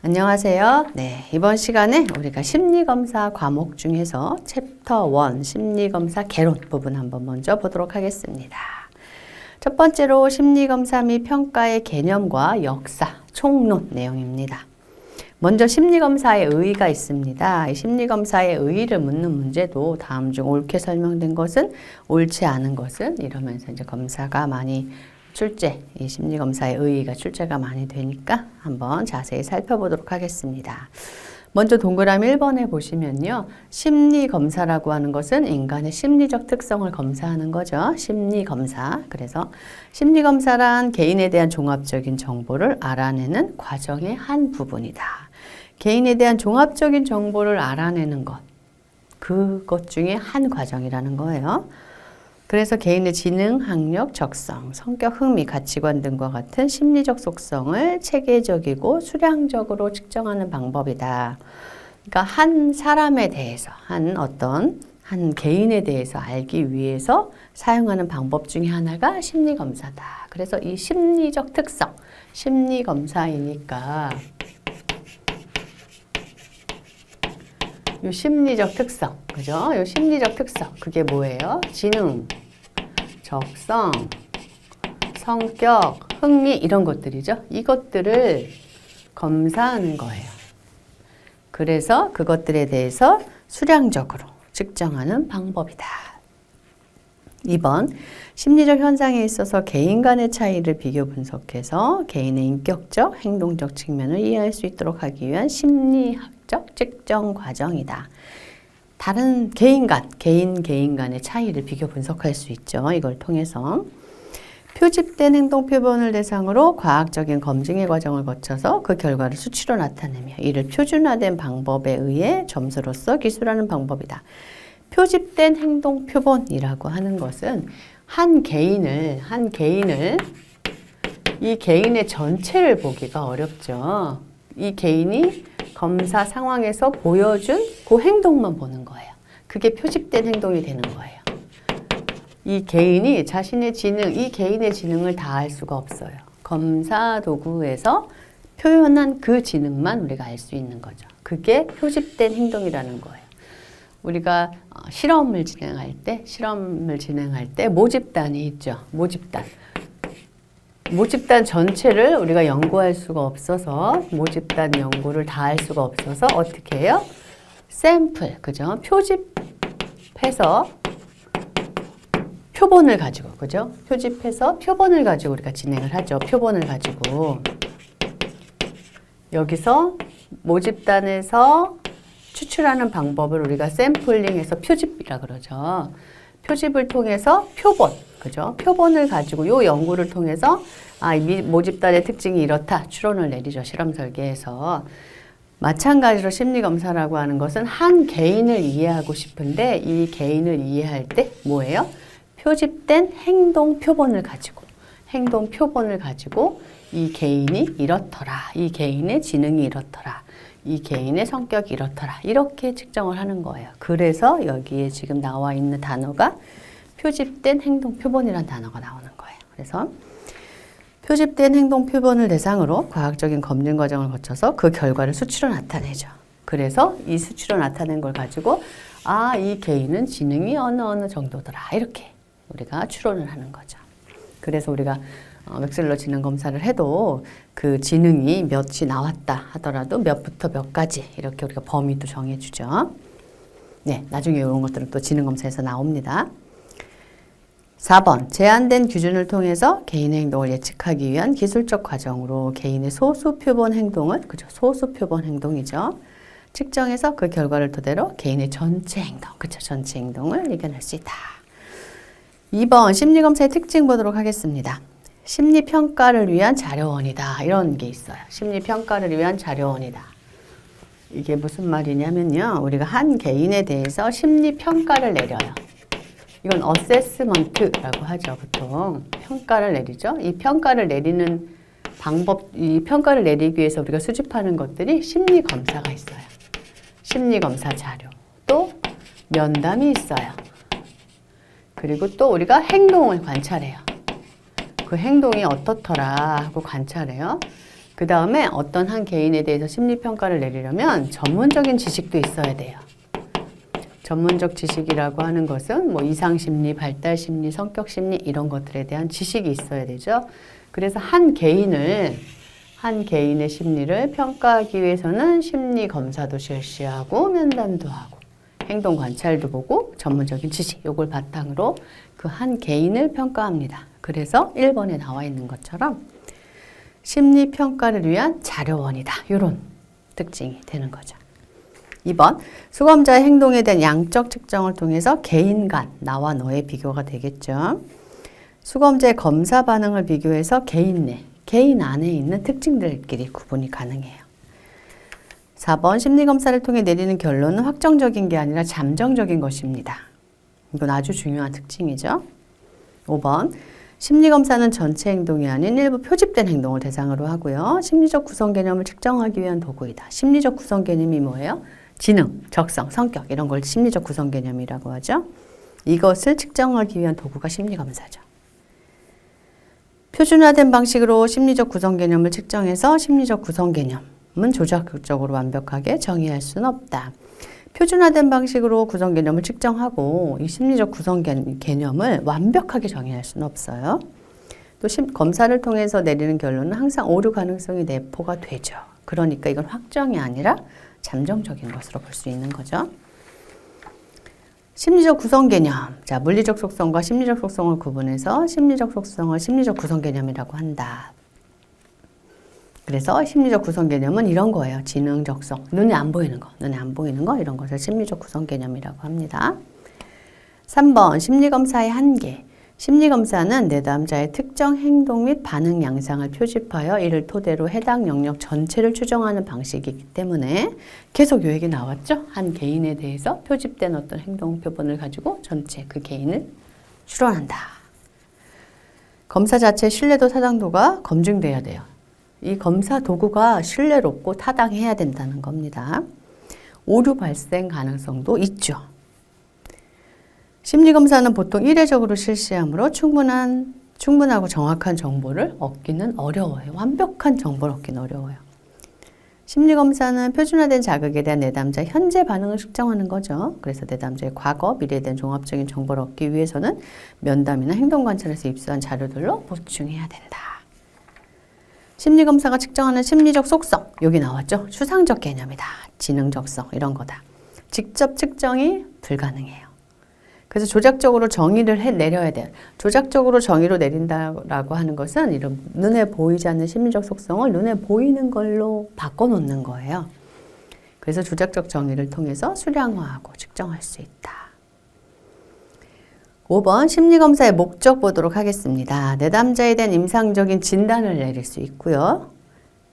안녕하세요. 네, 이번 시간에 우리가 심리검사 과목 중에서 챕터 1 심리검사 개론 부분 한번 먼저 보도록 하겠습니다. 첫 번째로 심리검사 및 평가의 개념과 역사, 총론 내용입니다. 먼저 심리검사의 의의가 있습니다. 이 심리검사의 의의를 묻는 문제도 다음 중 옳게 설명된 것은, 옳지 않은 것은 이러면서 이제 검사가 많이 이 심리검사의 의의가 출제가 많이 되니까 한번 자세히 살펴보도록 하겠습니다. 먼저 동그라미 1번에 보시면요. 심리검사라고 하는 것은 인간의 심리적 특성을 검사하는 거죠. 심리검사. 그래서 심리검사란 개인에 대한 종합적인 정보를 알아내는 과정의 한 부분이다. 개인에 대한 종합적인 정보를 알아내는 것. 그것 중에 한 과정이라는 거예요. 그래서 개인의 지능, 학력, 적성, 성격, 흥미, 가치관 등과 같은 심리적 속성을 체계적이고 수량적으로 측정하는 방법이다. 그러니까 한 사람에 대해서, 한 개인에 대해서 알기 위해서 사용하는 방법 중에 하나가 심리검사다. 그래서 이 심리적 특성, 심리검사이니까 이 심리적 특성, 그죠? 이 심리적 특성, 그게 뭐예요? 지능, 적성, 성격, 흥미 이런 것들이죠. 이것들을 검사하는 거예요. 그래서 그것들에 대해서 수량적으로 측정하는 방법이다. 2번, 심리적 현상에 있어서 개인 간의 차이를 비교 분석해서 개인의 인격적, 행동적 측면을 이해할 수 있도록 하기 위한 심리학적 측정 과정이다. 다른 개인 간의 차이를 비교 분석할 수 있죠. 이걸 통해서. 표집된 행동 표본을 대상으로 과학적인 검증의 과정을 거쳐서 그 결과를 수치로 나타내며 이를 표준화된 방법에 의해 점수로서 기술하는 방법이다. 표집된 행동 표본이라고 하는 것은 한 개인을 이 개인의 전체를 보기가 어렵죠. 이 개인이 검사 상황에서 보여준 그 행동만 보는 거예요. 그게 표집된 행동이 되는 거예요. 이 개인이 자신의 지능, 이 개인의 지능을 다 알 수가 없어요. 검사 도구에서 표현한 그 지능만 우리가 알 수 있는 거죠. 그게 표집된 행동이라는 거예요. 우리가 실험을 진행할 때 모집단이 있죠. 모집단 전체를 우리가 연구할 수가 없어서 모집단 연구를 다 할 수가 없어서 어떻게 해요? 샘플, 그죠? 표집해서 표본을 가지고, 그죠? 표집해서 표본을 가지고 우리가 진행을 하죠. 표본을 가지고 여기서 모집단에서 추출하는 방법을 우리가 샘플링해서 표집이라 그러죠. 표집을 통해서 표본, 그죠? 표본을 가지고 요 연구를 통해서 이 모집단의 특징이 이렇다 추론을 내리죠. 실험 설계에서. 마찬가지로 심리검사라고 하는 것은 한 개인을 이해하고 싶은데 이 개인을 이해할 때 뭐예요? 표집된 행동 표본을 가지고 이 개인이 이렇더라. 이 개인의 지능이 이렇더라. 이 개인의 성격이 이렇더라. 이렇게 측정을 하는 거예요. 그래서 여기에 지금 나와 있는 단어가 표집된 행동 표본이라는 단어가 나오는 거예요. 그래서 표집된 행동 표본을 대상으로 과학적인 검증 과정을 거쳐서 그 결과를 수치로 나타내죠. 그래서 이 수치로 나타낸 걸 가지고 이 개인은 지능이 어느 정도더라. 이렇게 우리가 추론을 하는 거죠. 그래서 우리가 웩슬러 지능 검사를 해도 그 지능이 몇이 나왔다 하더라도 몇부터 몇까지 이렇게 우리가 범위도 정해주죠. 네, 나중에 이런 것들은 또 지능 검사에서 나옵니다. 4번, 제한된 기준을 통해서 개인의 행동을 예측하기 위한 기술적 과정으로 개인의 소수 표본 행동을, 그죠? 소수 표본 행동이죠. 측정해서 그 결과를 토대로 개인의 전체 행동, 그죠? 전체 행동을 이겨낼 수 있다. 2번, 심리검사의 특징 보도록 하겠습니다. 심리평가를 위한 자료원이다. 이런 게 있어요. 심리평가를 위한 자료원이다. 이게 무슨 말이냐면요. 우리가 한 개인에 대해서 심리평가를 내려요. 이건 어세스먼트라고 하죠. 보통 평가를 내리죠. 이 평가를 내리는 방법, 이 평가를 내리기 위해서 우리가 수집하는 것들이 심리검사가 있어요. 심리검사 자료. 또 면담이 있어요. 그리고 또 우리가 행동을 관찰해요. 그 행동이 어떻더라 하고 관찰해요. 그 다음에 어떤 한 개인에 대해서 심리평가를 내리려면 전문적인 지식도 있어야 돼요. 전문적 지식이라고 하는 것은 뭐 이상심리, 발달심리, 성격심리 이런 것들에 대한 지식이 있어야 되죠. 그래서 한 개인의 심리를 평가하기 위해서는 심리검사도 실시하고 면담도 하고 행동 관찰도 보고 전문적인 지식 요걸 바탕으로 그 한 개인을 평가합니다. 그래서 1번에 나와 있는 것처럼 심리평가를 위한 자료원이다. 이런 특징이 되는 거죠. 2번, 수검자의 행동에 대한 양적 측정을 통해서 개인 간, 나와 너의 비교가 되겠죠. 수검자의 검사 반응을 비교해서 개인 내, 개인 안에 있는 특징들끼리 구분이 가능해요. 4번, 심리검사를 통해 내리는 결론은 확정적인 게 아니라 잠정적인 것입니다. 이건 아주 중요한 특징이죠. 5번, 심리검사는 전체 행동이 아닌 일부 표집된 행동을 대상으로 하고요. 심리적 구성 개념을 측정하기 위한 도구이다. 심리적 구성 개념이 뭐예요? 지능, 적성, 성격 이런 걸 심리적 구성 개념이라고 하죠. 이것을 측정하기 위한 도구가 심리검사죠. 표준화된 방식으로 심리적 구성 개념을 측정해서 심리적 구성 개념은 조작적으로 완벽하게 정의할 수는 없다. 표준화된 방식으로 구성 개념을 측정하고 이 심리적 구성 개념을 완벽하게 정의할 수는 없어요. 또 검사를 통해서 내리는 결론은 항상 오류 가능성이 내포가 되죠. 그러니까 이건 확정이 아니라 잠정적인 것으로 볼 수 있는 거죠. 심리적 구성 개념. 자, 물리적 속성과 심리적 속성을 구분해서 심리적 속성을 심리적 구성 개념이라고 한다. 그래서 심리적 구성 개념은 이런 거예요. 지능, 적성, 눈에 안 보이는 거 이런 것을 심리적 구성 개념이라고 합니다. 3번 심리검사의 한계. 심리검사는 내담자의 특정 행동 및 반응 양상을 표집하여 이를 토대로 해당 영역 전체를 추정하는 방식이기 때문에 계속 요 얘기 나왔죠? 한 개인에 대해서 표집된 어떤 행동 표본을 가지고 전체 그 개인을 추론한다. 검사 자체의 신뢰도 타당도가 검증돼야 돼요. 이 검사 도구가 신뢰롭고 타당해야 된다는 겁니다. 오류 발생 가능성도 있죠. 심리검사는 보통 이례적으로 실시하므로 충분하고 정확한 정보를 얻기는 어려워요. 완벽한 정보를 얻기는 어려워요. 심리검사는 표준화된 자극에 대한 내담자의 현재 반응을 측정하는 거죠. 그래서 내담자의 과거, 미래에 대한 종합적인 정보를 얻기 위해서는 면담이나 행동관찰에서 입수한 자료들로 보충해야 된다. 심리검사가 측정하는 심리적 속성, 여기 나왔죠? 추상적 개념이다. 지능적성 이런 거다. 직접 측정이 불가능해요. 그래서 조작적으로 정의를 내려야 돼요. 조작적으로 정의로 내린다라고 하는 것은 이런 눈에 보이지 않는 심리적 속성을 눈에 보이는 걸로 바꿔놓는 거예요. 그래서 조작적 정의를 통해서 수량화하고 측정할 수 있다. 5번 심리검사의 목적 보도록 하겠습니다. 내담자에 대한 임상적인 진단을 내릴 수 있고요.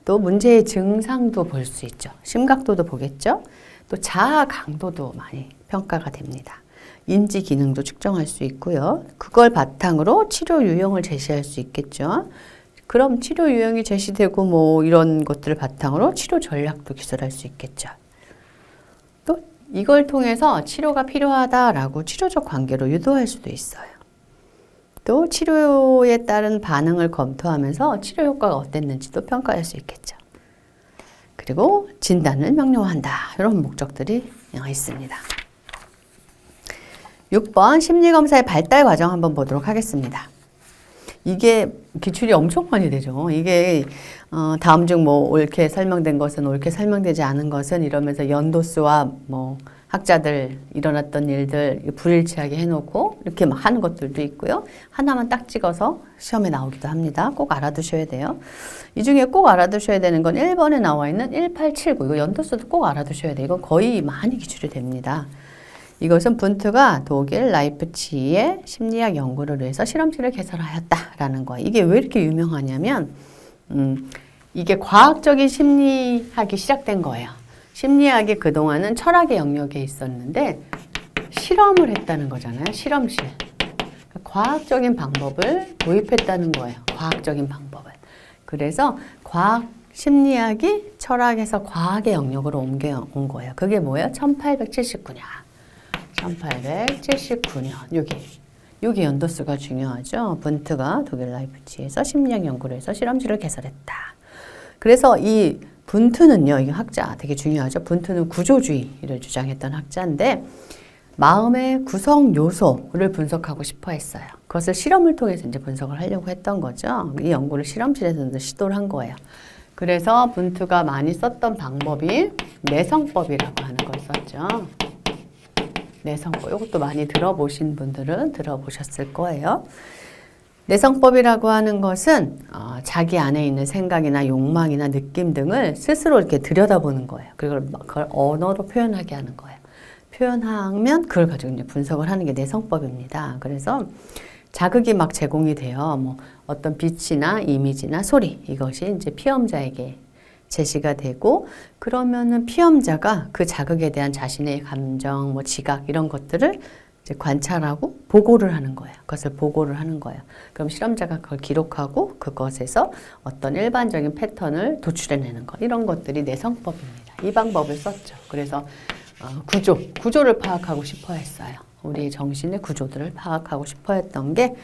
또 문제의 증상도 볼 수 있죠. 심각도도 보겠죠. 또 자아 강도도 많이 평가가 됩니다. 인지 기능도 측정할 수 있고요. 그걸 바탕으로 치료 유형을 제시할 수 있겠죠. 그럼 치료 유형이 제시되고 뭐 이런 것들을 바탕으로 치료 전략도 기술할 수 있겠죠. 또 이걸 통해서 치료가 필요하다라고 치료적 관계로 유도할 수도 있어요. 또 치료에 따른 반응을 검토하면서 치료 효과가 어땠는지도 평가할 수 있겠죠. 그리고 진단을 명료화한다. 이런 목적들이 있습니다. 6번 심리검사의 발달 과정 한번 보도록 하겠습니다. 이게 기출이 엄청 많이 되죠. 이게 다음 중 뭐 옳게 설명된 것은 옳게 설명되지 않은 것은 이러면서 연도수와 뭐 학자들 일어났던 일들 불일치하게 해놓고 이렇게 막 하는 것들도 있고요. 하나만 딱 찍어서 시험에 나오기도 합니다. 꼭 알아두셔야 돼요. 이 중에 꼭 알아두셔야 되는 건 1번에 나와 있는 1879 이거 연도수도 꼭 알아두셔야 돼요. 이건 거의 많이 기출이 됩니다. 이것은 분트가 독일 라이프치히의 심리학 연구를 위해서 실험실을 개설하였다라는 거예요. 이게 왜 이렇게 유명하냐면 이게 과학적인 심리학이 시작된 거예요. 심리학이 그동안은 철학의 영역에 있었는데 실험을 했다는 거잖아요. 실험실. 과학적인 방법을 도입했다는 거예요. 과학적인 방법을. 그래서 과학 심리학이 철학에서 과학의 영역으로 옮겨온 거예요. 그게 뭐예요? 1879년. 1879년 여기 연도수가 중요하죠. 분트가 독일 라이프치히에서 심리학 연구를 해서 실험실을 개설했다. 그래서 이 분투는요, 이 학자 되게 중요하죠. 분투는 구조주의를 주장했던 학자인데 마음의 구성 요소를 분석하고 싶어 했어요. 그것을 실험을 통해서 이제 분석을 하려고 했던 거죠. 이 연구를 실험실에서 시도를 한 거예요. 그래서 분투가 많이 썼던 방법이 내성법이라고 하는 걸 썼죠. 내성법. 이것도 많이 들어보신 분들은 들어보셨을 거예요. 내성법이라고 하는 것은 자기 안에 있는 생각이나 욕망이나 느낌 등을 스스로 이렇게 들여다보는 거예요. 그리고 그걸 언어로 표현하게 하는 거예요. 표현하면 그걸 가지고 이제 분석을 하는 게 내성법입니다. 그래서 자극이 막 제공이 돼요. 뭐 어떤 빛이나 이미지나 소리 이것이 이제 피험자에게 제시가 되고 그러면은 피험자가 그 자극에 대한 자신의 감정, 뭐 지각 이런 것들을 이제 관찰하고 보고를 하는 거예요. 그것을 보고를 하는 거예요. 그럼 실험자가 그걸 기록하고 그것에서 어떤 일반적인 패턴을 도출해내는 것 이런 것들이 내성법입니다. 이 방법을 썼죠. 그래서 구조를 파악하고 싶어 했어요. 우리 정신의 구조들을 파악하고 싶어 했던 게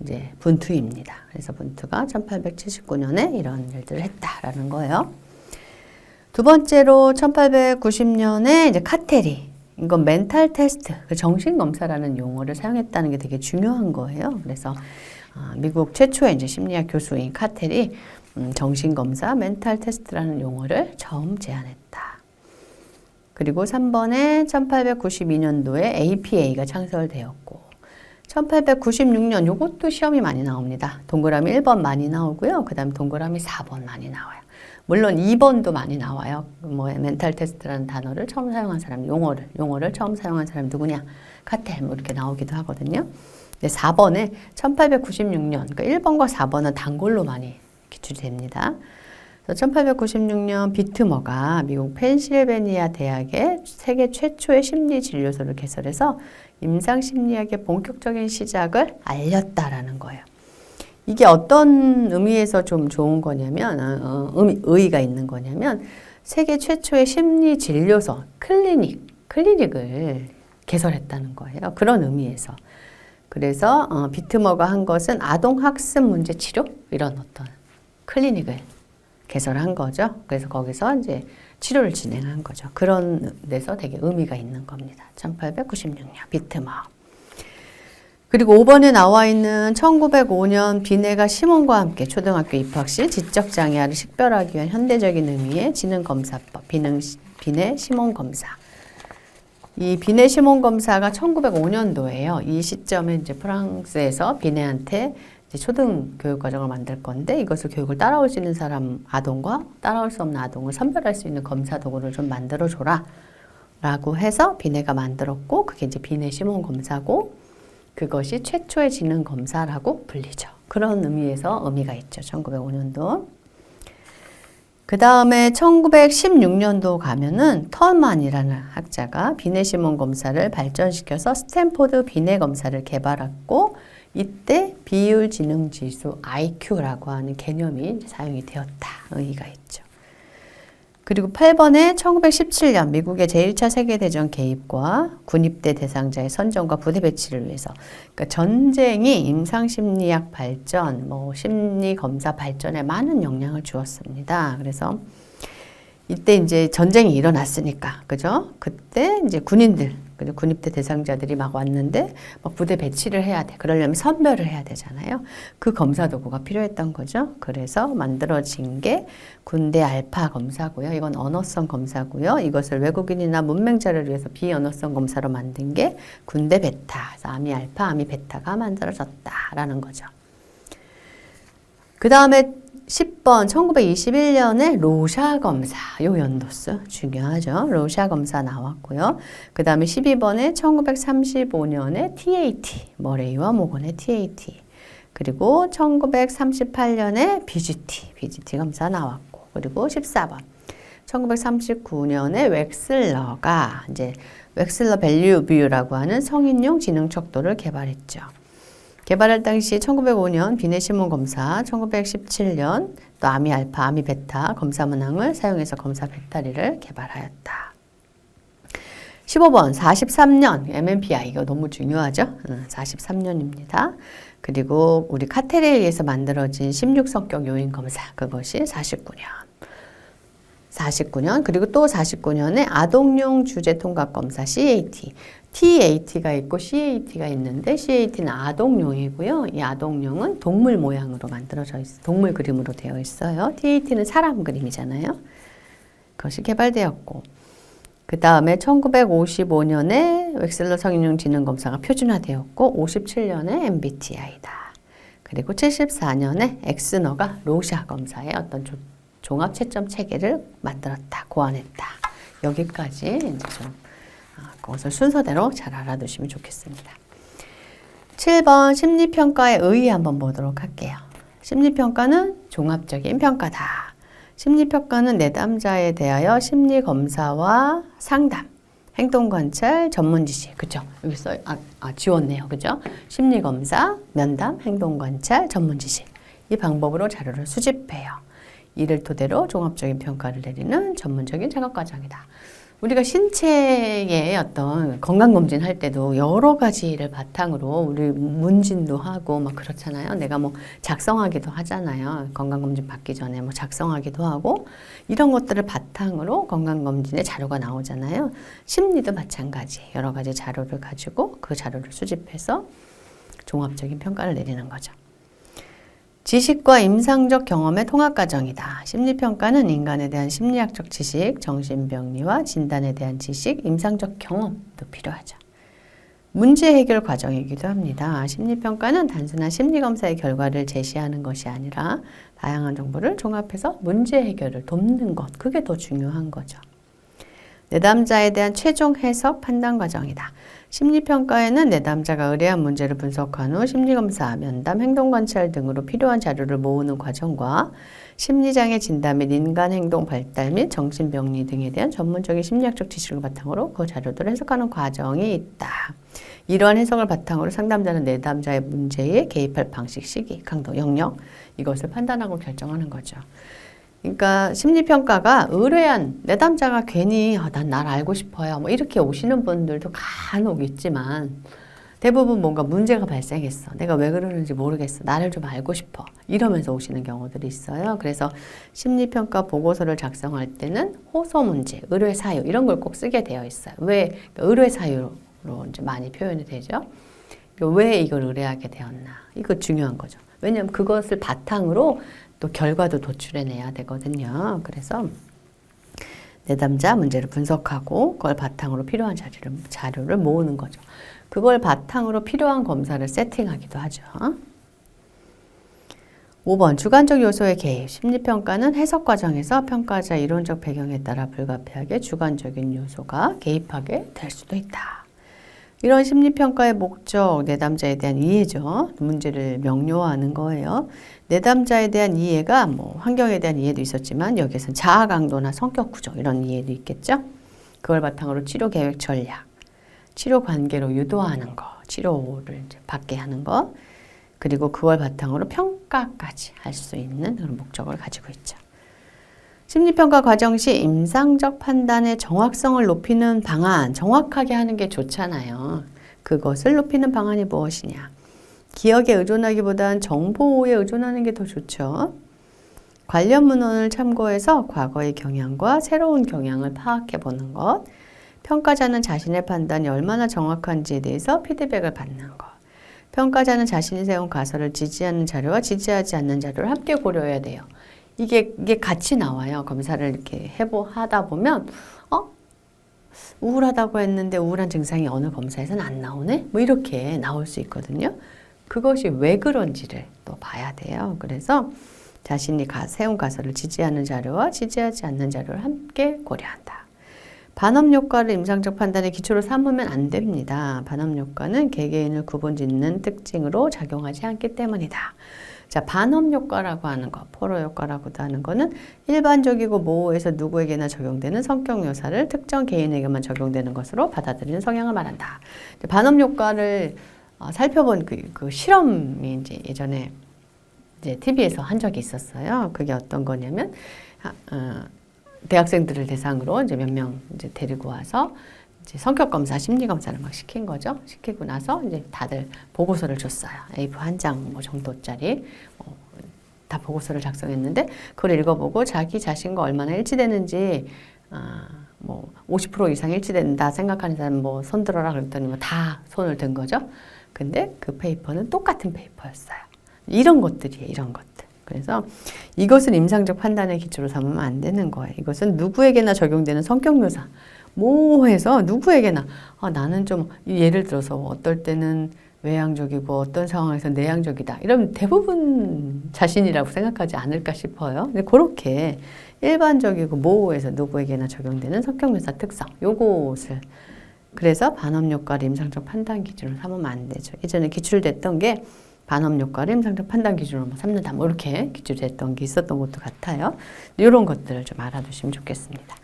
이제 분투입니다. 그래서 분투가 1879년에 이런 일들을 했다라는 거예요. 두 번째로 1890년에 이제 카테리, 이건 멘탈 테스트, 정신검사라는 용어를 사용했다는 게 되게 중요한 거예요. 그래서 미국 최초의 이제 심리학 교수인 카텔이 정신검사, 멘탈 테스트라는 용어를 처음 제안했다. 그리고 3번에 1892년도에 APA가 창설되었고 1896년 이것도 시험이 많이 나옵니다. 동그라미 1번 많이 나오고요. 그 다음 동그라미 4번 많이 나와요. 물론 2번도 많이 나와요. 뭐 멘탈 테스트라는 단어를 처음 사용한 사람, 용어를 처음 사용한 사람이 누구냐? 카텔 뭐 이렇게 나오기도 하거든요. 근데 4번에 1896년, 그러니까 1번과 4번은 단골로 많이 기출이 됩니다. 1896년 비트머가 미국 펜실베니아 대학의 세계 최초의 심리 진료소를 개설해서 임상심리학의 본격적인 시작을 알렸다라는 거예요. 이게 어떤 의미에서 좀 좋은 거냐면, 의의가 있는 거냐면, 세계 최초의 심리 진료소, 클리닉을 개설했다는 거예요. 그런 의미에서. 그래서 비트머가 한 것은 아동학습 문제 치료? 이런 어떤 클리닉을 개설한 거죠. 그래서 거기서 이제 치료를 진행한 거죠. 그런 데서 되게 의미가 있는 겁니다. 1896년 비트머. 그리고 5번에 나와 있는 1905년 비네가 시몬과 함께 초등학교 입학 시 지적 장애아를 식별하기 위한 현대적인 의미의 지능검사법, 비네 시몬 검사. 이 비네 시몬 검사가 1905년도예요. 이 시점에 이제 프랑스에서 비네한테 초등 교육 과정을 만들 건데 이것을 교육을 따라올 수 있는 사람 아동과 따라올 수 없는 아동을 선별할 수 있는 검사 도구를 좀 만들어 줘라 라고 해서 비네가 만들었고 그게 이제 비네 시몬 검사고 그것이 최초의 지능 검사라고 불리죠. 그런 의미에서 의미가 있죠. 1905년도. 그 다음에 1916년도 가면은 털만이라는 학자가 비네 시몬 검사를 발전시켜서 스탠포드 비네 검사를 개발했고 이때 비율지능지수 IQ라고 하는 개념이 사용이 되었다. 의의가 있죠. 그리고 8번에 1917년 미국의 제1차 세계대전 개입과 군입대 대상자의 선정과 부대 배치를 위해서 그러니까 전쟁이 임상심리학 발전, 뭐 심리검사 발전에 많은 영향을 주었습니다. 그래서 이때 이제 전쟁이 일어났으니까, 그죠? 그때 이제 군입대 대상자들이 막 왔는데, 막 부대 배치를 해야 돼. 그러려면 선별을 해야 되잖아요. 그 검사 도구가 필요했던 거죠. 그래서 만들어진 게 군대 알파 검사고요. 이건 언어성 검사고요. 이것을 외국인이나 문맹자를 위해서 비언어성 검사로 만든 게 군대 베타. 그래서 아미 알파, 아미 베타가 만들어졌다라는 거죠. 그 다음에 10번 1921년에 로샤 검사 요 연도수 중요하죠. 로샤 검사 나왔고요. 그 다음에 12번에 1935년에 TAT 머레이와 모건의 TAT 그리고 1938년에 BGT 검사 나왔고 그리고 14번 1939년에 웩슬러가 이제 웩슬러 밸류 뷰라고 하는 성인용 지능 척도를 개발했죠. 개발할 당시 1905년 비네 시몬 검사, 1917년 또 아미 알파, 아미 베타 검사 문항을 사용해서 검사 배터리를 개발하였다. 15번 43년 MMPI 이거 너무 중요하죠? 43년입니다. 그리고 우리 카테레에 의해서 만들어진 16성격 요인 검사 그것이 49년. 49년 그리고 또 49년에 아동용 주제 통합 검사 CAT, TAT가 있고 CAT가 있는데 CAT는 아동용이고요. 이 아동용은 동물 모양으로 만들어져 있어요. 동물 그림으로 되어 있어요. TAT는 사람 그림이잖아요. 그것이 개발되었고 그 다음에 1955년에 웩슬러 성인용 지능 검사가 표준화되었고 57년에 MBTI다. 그리고 74년에 엑스너가 로샤 검사의 어떤 종합 채점 체계를 만들었다, 고안했다. 여기까지 이제 좀 그것을 순서대로 잘 알아두시면 좋겠습니다. 7번 심리평가의 의의 한번 보도록 할게요. 심리평가는 종합적인 평가다. 심리평가는 내담자에 대하여 심리검사와 상담, 행동관찰, 전문지식. 그죠? 여기 지웠네요. 그죠? 심리검사, 면담, 행동관찰, 전문지식. 이 방법으로 자료를 수집해요. 이를 토대로 종합적인 평가를 내리는 전문적인 작업과정이다. 우리가 신체의 어떤 건강검진 할 때도 여러 가지를 바탕으로 우리 문진도 하고 막 그렇잖아요. 내가 뭐 작성하기도 하잖아요. 건강검진 받기 전에 뭐 작성하기도 하고 이런 것들을 바탕으로 건강검진의 자료가 나오잖아요. 심리도 마찬가지. 여러 가지 자료를 가지고 그 자료를 수집해서 종합적인 평가를 내리는 거죠. 지식과 임상적 경험의 통합 과정이다. 심리평가는 인간에 대한 심리학적 지식, 정신병리와 진단에 대한 지식, 임상적 경험도 필요하죠. 문제 해결 과정이기도 합니다. 심리평가는 단순한 심리검사의 결과를 제시하는 것이 아니라 다양한 정보를 종합해서 문제 해결을 돕는 것, 그게 더 중요한 거죠. 내담자에 대한 최종 해석 판단 과정이다. 심리평가에는 내담자가 의뢰한 문제를 분석한 후 심리검사, 면담, 행동관찰 등으로 필요한 자료를 모으는 과정과 심리장애 진단 및 인간행동 발달 및 정신병리 등에 대한 전문적인 심리학적 지식을 바탕으로 그 자료들을 해석하는 과정이 있다. 이러한 해석을 바탕으로 상담자는 내담자의 문제에 개입할 방식, 시기, 강도, 영역 이것을 판단하고 결정하는 거죠. 그러니까 심리평가가 의뢰한 내담자가 괜히 난 날 알고 싶어요. 뭐 이렇게 오시는 분들도 간혹 있지만 대부분 뭔가 문제가 발생했어. 내가 왜 그러는지 모르겠어. 나를 좀 알고 싶어. 이러면서 오시는 경우들이 있어요. 그래서 심리평가 보고서를 작성할 때는 호소 문제, 의뢰 사유 이런 걸 꼭 쓰게 되어 있어요. 왜? 의뢰 사유로 이제 많이 표현이 되죠. 왜 이걸 의뢰하게 되었나? 이거 중요한 거죠. 왜냐하면 그것을 바탕으로 또 결과도 도출해내야 되거든요. 그래서 내담자 문제를 분석하고 그걸 바탕으로 필요한 자료를 모으는 거죠. 그걸 바탕으로 필요한 검사를 세팅하기도 하죠. 5번 주관적 요소의 개입. 심리평가는 해석 과정에서 평가자 이론적 배경에 따라 불가피하게 주관적인 요소가 개입하게 될 수도 있다. 이런 심리평가의 목적, 내담자에 대한 이해죠. 문제를 명료화하는 거예요. 내담자에 대한 이해가 뭐 환경에 대한 이해도 있었지만 여기에서는 자아 강도나 성격 구조 이런 이해도 있겠죠. 그걸 바탕으로 치료 계획 전략, 치료 관계로 유도하는 거, 치료를 이제 받게 하는 거, 그리고 그걸 바탕으로 평가까지 할 수 있는 그런 목적을 가지고 있죠. 심리평가 과정 시 임상적 판단의 정확성을 높이는 방안, 정확하게 하는 게 좋잖아요. 그것을 높이는 방안이 무엇이냐? 기억에 의존하기보다는 정보에 의존하는 게 더 좋죠. 관련 문헌을 참고해서 과거의 경향과 새로운 경향을 파악해 보는 것, 평가자는 자신의 판단이 얼마나 정확한지에 대해서 피드백을 받는 것, 평가자는 자신이 세운 가설을 지지하는 자료와 지지하지 않는 자료를 함께 고려해야 돼요. 이게 같이 나와요. 검사를 이렇게 하다 보면, 우울하다고 했는데 우울한 증상이 어느 검사에서는 안 나오네? 뭐 이렇게 나올 수 있거든요. 그것이 왜 그런지를 또 봐야 돼요. 그래서 자신이 세운 가설을 지지하는 자료와 지지하지 않는 자료를 함께 고려한다. 반업 효과를 임상적 판단의 기초로 삼으면 안 됩니다. 반업 효과는 개개인을 구분짓는 특징으로 작용하지 않기 때문이다. 자, 반업 효과라고 하는 거, 포로 효과라고도 하는 거는 일반적이고 모호해서 누구에게나 적용되는 성격 묘사를 특정 개인에게만 적용되는 것으로 받아들이는 성향을 말한다. 반업 효과를 살펴본 그 실험이 이제 예전에 이제 TV에서 한 적이 있었어요. 그게 어떤 거냐면, 대학생들을 대상으로 이제 몇 명 이제 데리고 와서 이제 성격 검사, 심리 검사를 막 시킨 거죠. 시키고 나서 이제 다들 보고서를 줬어요. A4 한 장 뭐 정도짜리. 다 보고서를 작성했는데 그걸 읽어보고 자기 자신과 얼마나 일치되는지 뭐 50% 이상 일치된다 생각하는 사람 뭐 손 들어라 그랬더니 뭐 다 손을 든 거죠. 근데 그 페이퍼는 똑같은 페이퍼였어요. 이런 것들이에요. 이런 것들. 그래서 이것은 임상적 판단의 기초로 삼으면 안 되는 거예요. 이것은 누구에게나 적용되는 성격묘사. 모호해서 누구에게나 나는 좀 예를 들어서 어떨 때는 외향적이고 어떤 상황에서 내향적이다. 이러면 대부분 자신이라고 생각하지 않을까 싶어요. 근데 그렇게 일반적이고 모호해서 누구에게나 적용되는 성격묘사 특성. 요것을 그래서 반업효과를 임상적 판단 기준으로 삼으면 안 되죠. 예전에 기출됐던 게 반업효과를 임상적 판단 기준으로 삼는다. 뭐 이렇게 기출됐던 게 있었던 것도 같아요. 이런 것들을 좀 알아두시면 좋겠습니다.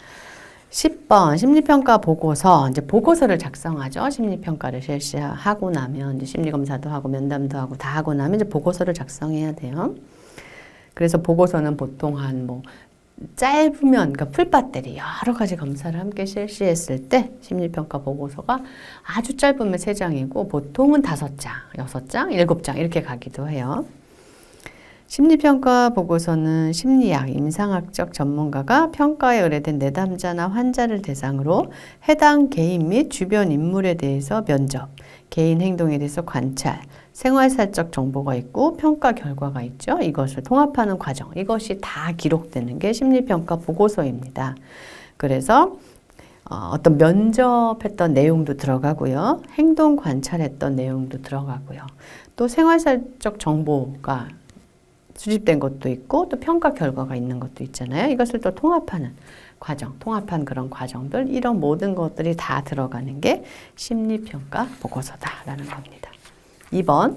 10번 심리평가 보고서. 이제 보고서를 작성하죠. 심리평가를 실시하고 나면 이제 심리검사도 하고 면담도 하고 다 하고 나면 이제 보고서를 작성해야 돼요. 그래서 보고서는 보통 한 뭐 짧으면 그러니까 풀배터리 여러 가지 검사를 함께 실시했을 때 심리평가 보고서가 아주 짧으면 3장이고 보통은 5장, 6장, 7장 이렇게 가기도 해요. 심리평가 보고서는 심리학, 임상학적 전문가가 평가에 의뢰된 내담자나 환자를 대상으로 해당 개인 및 주변 인물에 대해서 면접, 개인 행동에 대해서 관찰, 생활사적 정보가 있고 평가 결과가 있죠. 이것을 통합하는 과정, 이것이 다 기록되는 게 심리평가 보고서입니다. 그래서 어떤 면접했던 내용도 들어가고요. 행동 관찰했던 내용도 들어가고요. 또 생활사적 정보가 수집된 것도 있고 또 평가 결과가 있는 것도 있잖아요. 이것을 또 통합하는 과정, 통합한 그런 과정들, 이런 모든 것들이 다 들어가는 게 심리평가 보고서다라는 겁니다. 2번,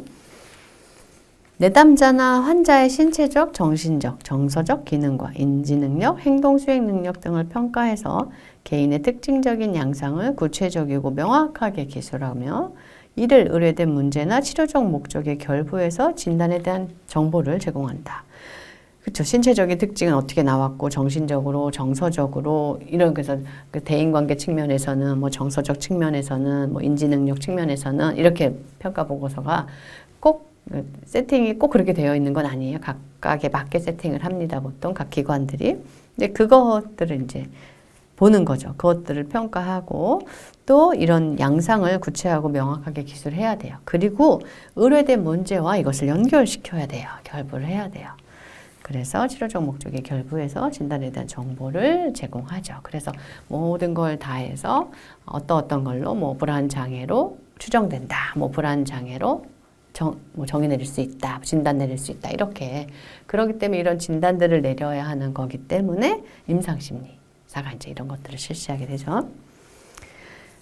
내담자나 환자의 신체적, 정신적, 정서적 기능과 인지능력, 행동수행능력 등을 평가해서 개인의 특징적인 양상을 구체적이고 명확하게 기술하며 이를 의뢰된 문제나 치료적 목적에 결부해서 진단에 대한 정보를 제공한다. 그렇죠. 신체적인 특징은 어떻게 나왔고 정신적으로, 정서적으로 이런 그래서 그 대인관계 측면에서는 뭐 정서적 측면에서는 뭐 인지능력 측면에서는 이렇게 평가 보고서가 꼭 세팅이 꼭 그렇게 되어 있는 건 아니에요. 각각에 맞게 세팅을 합니다. 보통 각 기관들이. 근데 그것들을 이제 보는 거죠. 그것들을 평가하고 또 이런 양상을 구체하고 명확하게 기술해야 돼요. 그리고 의뢰된 문제와 이것을 연결시켜야 돼요. 결부를 해야 돼요. 그래서 치료적 목적에 결부해서 진단에 대한 정보를 제공하죠. 그래서 모든 걸 다 해서 어떤 걸로 뭐 불안장애로 추정된다. 뭐 불안장애로 정의 내릴 수 있다. 진단 내릴 수 있다. 이렇게. 그렇기 때문에 이런 진단들을 내려야 하는 거기 때문에 임상심리사가 이제 이런 것들을 실시하게 되죠.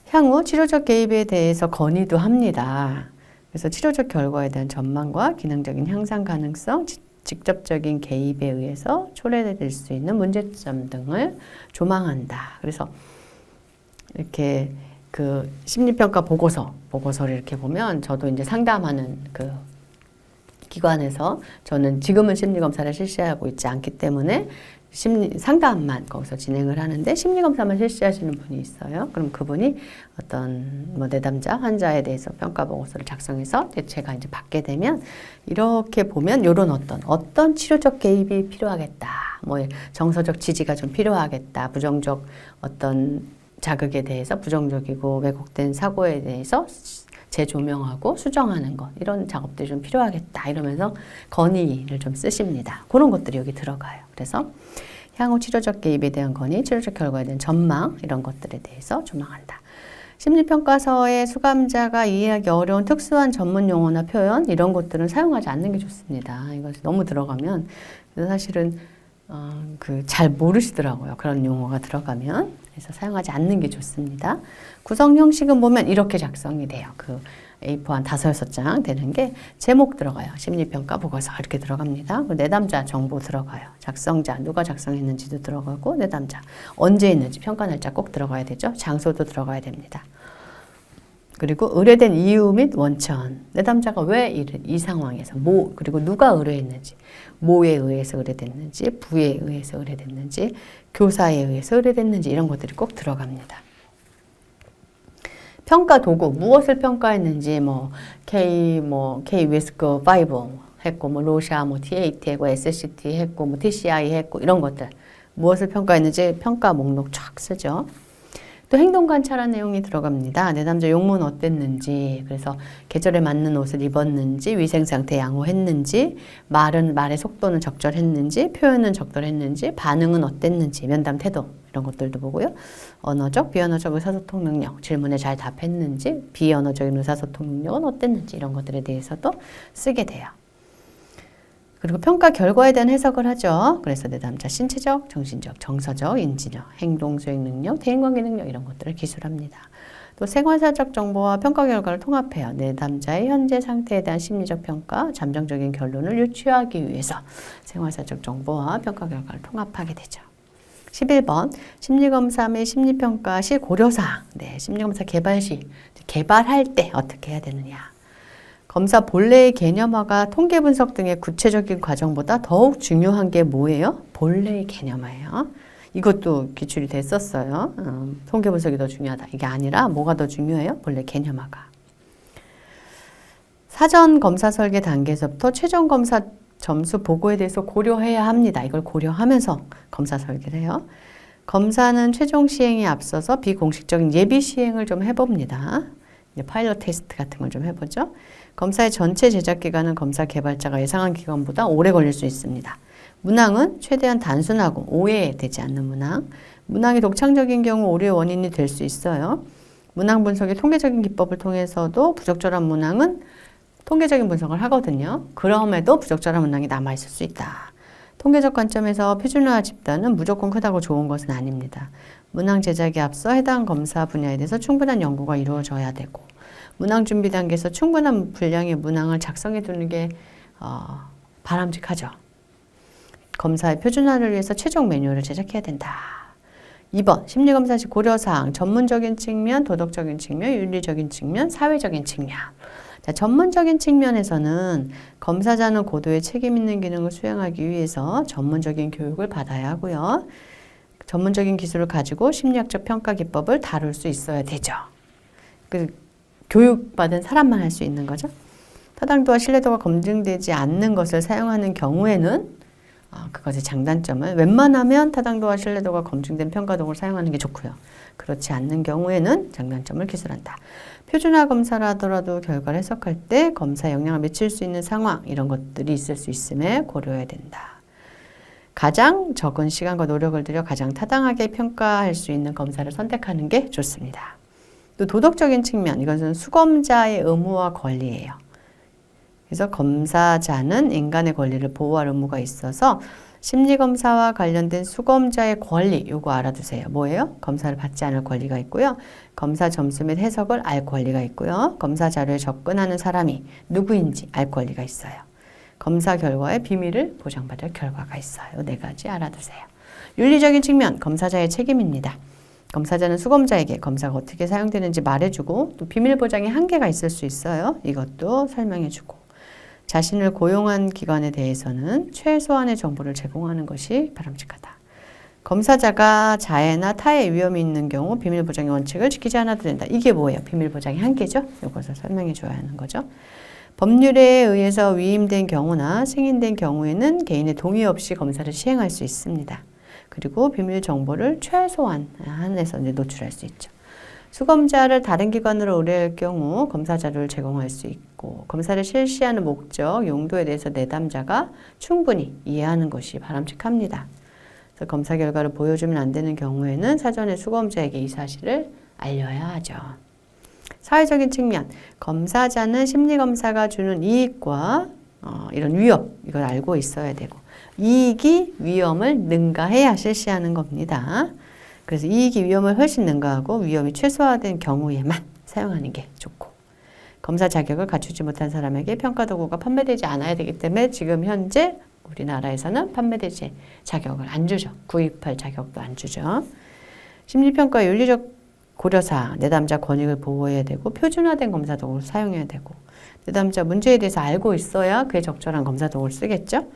향후 치료적 개입에 대해서 건의도 합니다. 그래서 치료적 결과에 대한 전망과 기능적인 향상 가능성, 직접적인 개입에 의해서 초래될 수 있는 문제점 등을 조망한다. 그래서 이렇게 그 심리평가 보고서를 이렇게 보면 저도 이제 상담하는 그 기관에서 저는 지금은 심리검사를 실시하고 있지 않기 때문에 상담만 거기서 진행을 하는데 심리검사만 실시하시는 분이 있어요. 그럼 그분이 어떤 뭐 내담자 환자에 대해서 평가 보고서를 작성해서 제가 이제 받게 되면 이렇게 보면 요런 어떤 치료적 개입이 필요하겠다. 뭐 정서적 지지가 좀 필요하겠다. 부정적 어떤 자극에 대해서 부정적이고 왜곡된 사고에 대해서 재조명하고 수정하는 것 이런 작업들이 좀 필요하겠다 이러면서 건의를 좀 쓰십니다. 그런 것들이 여기 들어가요. 그래서 향후 치료적 개입에 대한 건의, 치료적 결과에 대한 전망 이런 것들에 대해서 조망한다. 심리평가서에 수감자가 이해하기 어려운 특수한 전문 용어나 표현 이런 것들은 사용하지 않는 게 좋습니다. 이것이 너무 들어가면 사실은 잘 모르시더라고요. 그런 용어가 들어가면. 그래서 사용하지 않는 게 좋습니다. 구성 형식은 보면 이렇게 작성이 돼요. 그 A4 한 5-6장 되는 게 제목 들어가요. 심리평가 보고서 이렇게 들어갑니다. 내담자 정보 들어가요. 작성자 누가 작성했는지도 들어가고 내담자 언제 했는지 평가 날짜 꼭 들어가야 되죠. 장소도 들어가야 됩니다. 그리고 의뢰된 이유 및 원천, 내담자가 왜 이 상황에서 그리고 누가 의뢰했는지, 뭐에 의해서 의뢰됐는지, 부에 의해서 의뢰됐는지, 교사에 의해서 의뢰됐는지 이런 것들이 꼭 들어갑니다. 평가 도구, 무엇을 평가했는지 K 위스크 5 했고, 뭐 로샤, 뭐 TAT 했고, SCT 했고, 뭐 TCI 했고 이런 것들 무엇을 평가했는지 평가 목록 쫙 쓰죠. 또 행동 관찰한 내용이 들어갑니다. 내담자 용모는 어땠는지, 그래서 계절에 맞는 옷을 입었는지, 위생 상태 양호했는지, 말의 속도는 적절했는지, 표현은 적절했는지, 반응은 어땠는지, 면담 태도 이런 것들도 보고요. 언어적, 비언어적 의사소통 능력, 질문에 잘 답했는지, 비언어적인 의사소통 능력은 어땠는지 이런 것들에 대해서도 쓰게 돼요. 그리고 평가 결과에 대한 해석을 하죠. 그래서 내담자 신체적, 정신적, 정서적, 인지력, 행동 수행 능력, 대인관계 능력 이런 것들을 기술합니다. 또 생활사적 정보와 평가 결과를 통합해요. 내담자의 현재 상태에 대한 심리적 평가, 잠정적인 결론을 유추하기 위해서 생활사적 정보와 평가 결과를 통합하게 되죠. 11번 심리검사 및 심리평가 시 고려사항. 네, 심리검사 개발 시 개발할 때 어떻게 해야 되느냐. 검사 본래의 개념화가 통계 분석 등의 구체적인 과정보다 더욱 중요한 게 뭐예요? 본래의 개념화예요. 이것도 기출이 됐었어요. 통계 분석이 더 중요하다. 이게 아니라 뭐가 더 중요해요? 본래 개념화가. 사전 검사 설계 단계에서부터 최종 검사 점수 보고에 대해서 고려해야 합니다. 이걸 고려하면서 검사 설계를 해요. 검사는 최종 시행에 앞서서 비공식적인 예비 시행을 좀 해봅니다. 파일럿 테스트 같은 걸 좀 해보죠. 검사의 전체 제작 기간은 검사 개발자가 예상한 기간보다 오래 걸릴 수 있습니다. 문항은 최대한 단순하고 오해되지 않는 문항. 문항이 독창적인 경우 오류의 원인이 될 수 있어요. 문항 분석의 통계적인 기법을 통해서도 부적절한 문항은 통계적인 분석을 하거든요. 그럼에도 부적절한 문항이 남아있을 수 있다. 통계적 관점에서 표준화 집단은 무조건 크다고 좋은 것은 아닙니다. 문항 제작에 앞서 해당 검사 분야에 대해서 충분한 연구가 이루어져야 되고 문항 준비 단계에서 충분한 분량의 문항을 작성해 두는 게 바람직하죠. 검사의 표준화를 위해서 최종 매뉴얼을 제작해야 된다. 2번 심리검사 시 고려사항 전문적인 측면, 도덕적인 측면, 윤리적인 측면, 사회적인 측면. 자, 전문적인 측면에서는 검사자는 고도의 책임 있는 기능을 수행하기 위해서 전문적인 교육을 받아야 하고요. 전문적인 기술을 가지고 심리학적 평가 기법을 다룰 수 있어야 되죠. 교육받은 사람만 할 수 있는 거죠. 타당도와 신뢰도가 검증되지 않는 것을 사용하는 경우에는 그것의 장단점을 웬만하면 타당도와 신뢰도가 검증된 평가 도구를 사용하는 게 좋고요. 그렇지 않는 경우에는 장단점을 기술한다. 표준화 검사를 하더라도 결과를 해석할 때 검사에 영향을 미칠 수 있는 상황 이런 것들이 있을 수 있음에 고려해야 된다. 가장 적은 시간과 노력을 들여 가장 타당하게 평가할 수 있는 검사를 선택하는 게 좋습니다. 또 도덕적인 측면, 이것은 수검자의 의무와 권리예요. 그래서 검사자는 인간의 권리를 보호할 의무가 있어서 심리검사와 관련된 수검자의 권리, 요거 알아두세요. 뭐예요? 검사를 받지 않을 권리가 있고요. 검사 점수 및 해석을 알 권리가 있고요. 검사 자료에 접근하는 사람이 누구인지 알 권리가 있어요. 검사 결과의 비밀을 보장받을 결과가 있어요. 네 가지 알아두세요. 윤리적인 측면, 검사자의 책임입니다. 검사자는 수검자에게 검사가 어떻게 사용되는지 말해주고 또 비밀 보장에 한계가 있을 수 있어요. 이것도 설명해주고 자신을 고용한 기관에 대해서는 최소한의 정보를 제공하는 것이 바람직하다. 검사자가 자해나 타해 위험이 있는 경우 비밀 보장의 원칙을 지키지 않아도 된다. 이게 뭐예요? 비밀 보장의 한계죠? 이것을 설명해 줘야 하는 거죠. 법률에 의해서 위임된 경우나 승인된 경우에는 개인의 동의 없이 검사를 시행할 수 있습니다. 그리고 비밀 정보를 최소한 한에서 노출할 수 있죠. 수검자를 다른 기관으로 의뢰할 경우 검사 자료를 제공할 수 있고 검사를 실시하는 목적, 용도에 대해서 내담자가 충분히 이해하는 것이 바람직합니다. 그래서 검사 결과를 보여주면 안 되는 경우에는 사전에 수검자에게 이 사실을 알려야 하죠. 사회적인 측면, 검사자는 심리검사가 주는 이익과 이런 위협, 이걸 알고 있어야 되고 이익이 위험을 능가해야 실시하는 겁니다. 그래서 이익이 위험을 훨씬 능가하고 위험이 최소화된 경우에만 사용하는 게 좋고 검사 자격을 갖추지 못한 사람에게 평가 도구가 판매되지 않아야 되기 때문에 지금 현재 우리나라에서는 판매되지 자격을 안 주죠. 구입할 자격도 안 주죠. 심리평가 윤리적 고려사항, 내담자 권익을 보호해야 되고 표준화된 검사 도구를 사용해야 되고 내담자 문제에 대해서 알고 있어야 그에 적절한 검사 도구를 쓰겠죠.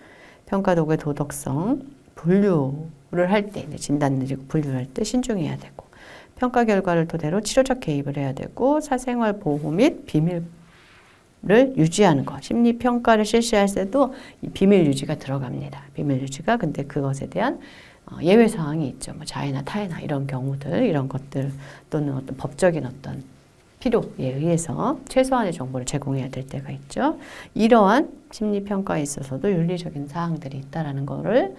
평가 도구의 도덕성, 분류를 할 때, 진단 내리고 분류할 때 신중해야 되고 평가 결과를 토대로 치료적 개입을 해야 되고 사생활 보호 및 비밀 유지하는 것. 심리평가를 실시할 때도 이 비밀 유지가 들어갑니다. 비밀 유지가. 근데 그것에 대한 예외 사항이 있죠. 뭐 자해나 타해나 이런 경우들, 이런 것들 또는 어떤 법적인 어떤 필요에 의해서 최소한의 정보를 제공해야 될 때가 있죠. 이러한 심리평가에 있어서도 윤리적인 사항들이 있다라는 거를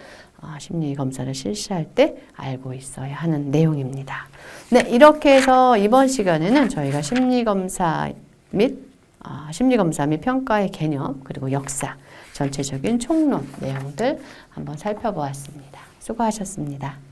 심리검사를 실시할 때 알고 있어야 하는 내용입니다. 네, 이렇게 해서 이번 시간에는 저희가 심리검사 및 평가의 개념 그리고 역사, 전체적인 총론 내용들 한번 살펴보았습니다. 수고하셨습니다.